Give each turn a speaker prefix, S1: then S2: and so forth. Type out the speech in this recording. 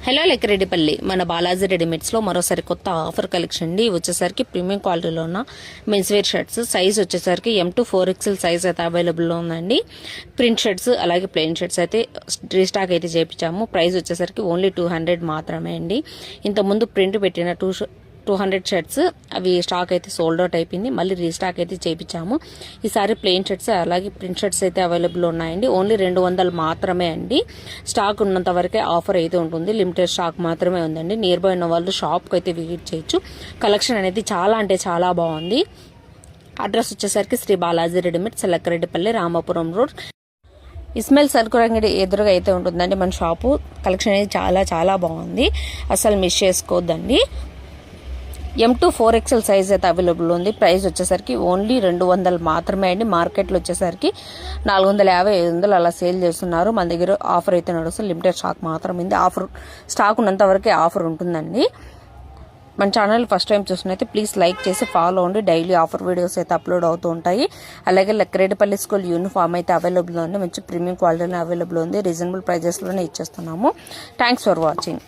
S1: Hello లెక్కరెడ్డిపల్లి మన బాలాజీ రెడీమేడ్స్లో మరోసారి కొత్త ఆఫర్ కలెక్షన్ అండి. వచ్చేసరికి ప్రీమియం క్వాలిటీలో ఉన్న మెన్స్ వేర్ షర్ట్స్ సైజ్ వచ్చేసరికి M to 4XL సైజ్ అయితే అవైలబుల్లో ఉందండి. ప్రింట్ షర్ట్స్ అలాగే ప్లెయిన్ షర్ట్స్ అయితే రీస్టాక్ అయితే చేయించాము. ప్రైస్ వచ్చేసరికి ఓన్లీ 200 మాత్రమే అండి. ఇంతకుముందు ప్రింట్ పెట్టిన 200 షర్ట్స్ అవి స్టాక్ అయితే సోల్డ్ అవుట్ అయిపోయింది. మళ్ళీ రీస్టాక్ అయితే చేయించాము. ఈసారి ప్లెయిన్ షర్ట్స్ అలాగే ప్రింట్ షర్ట్స్ అయితే అవైలబుల్ ఉన్నాయండి. ఓన్లీ 200 మాత్రమే అండి. స్టాక్ ఉన్నంత వరకే ఆఫర్ అయితే ఉంటుంది. లిమిటెడ్ స్టాక్ మాత్రమే ఉందండి. నియర్ బై ఉన్న వాళ్ళు షాప్కి అయితే విజిట్ చేయొచ్చు. కలెక్షన్ అనేది చాలా అంటే చాలా బాగుంది. అడ్రస్ వచ్చేసరికి Sri Balaji readymades, Lekkareddipalli, Ramapuram road, Ismail circle అంగడి ఎదురుగా అయితే ఉంటుందండి మన షాపు. కలెక్షన్ అనేది చాలా చాలా బాగుంది. అసలు మిస్ చేసుకోవద్దండి. M to 4XL సైజ్ అయితే అవైలబుల్ ఉంది. ప్రైస్ వచ్చేసరికి ఓన్లీ 200 మాత్రమే అండి. మార్కెట్లో వచ్చేసరికి 450, 500 అలా సేల్ చేస్తున్నారు. మన దగ్గర ఆఫర్ అయితే నడుస్తుంది. లిమిటెడ్ స్టాక్ మాత్రం ఉంది. ఆఫర్ స్టాక్ ఉన్నంత వరకే ఆఫర్ ఉంటుందండి. మన ఛానల్ ఫస్ట్ టైం చూసినైతే ప్లీజ్ లైక్ చేసి ఫాలో అవ్వండి. డైలీ ఆఫర్ వీడియోస్ అయితే అప్లోడ్ అవుతూ ఉంటాయి. అలాగే లెక్కరెడ్డిపల్లి స్కూల్ యూనిఫామ్ అయితే అవైలబుల్ ఉంది. మంచి ప్రీమియం క్వాలిటీలో అవైలబుల్ ఉంది. రీజనబుల్ ప్రైజెస్లోనే ఇచ్చేస్తున్నాము. Thanks for watching.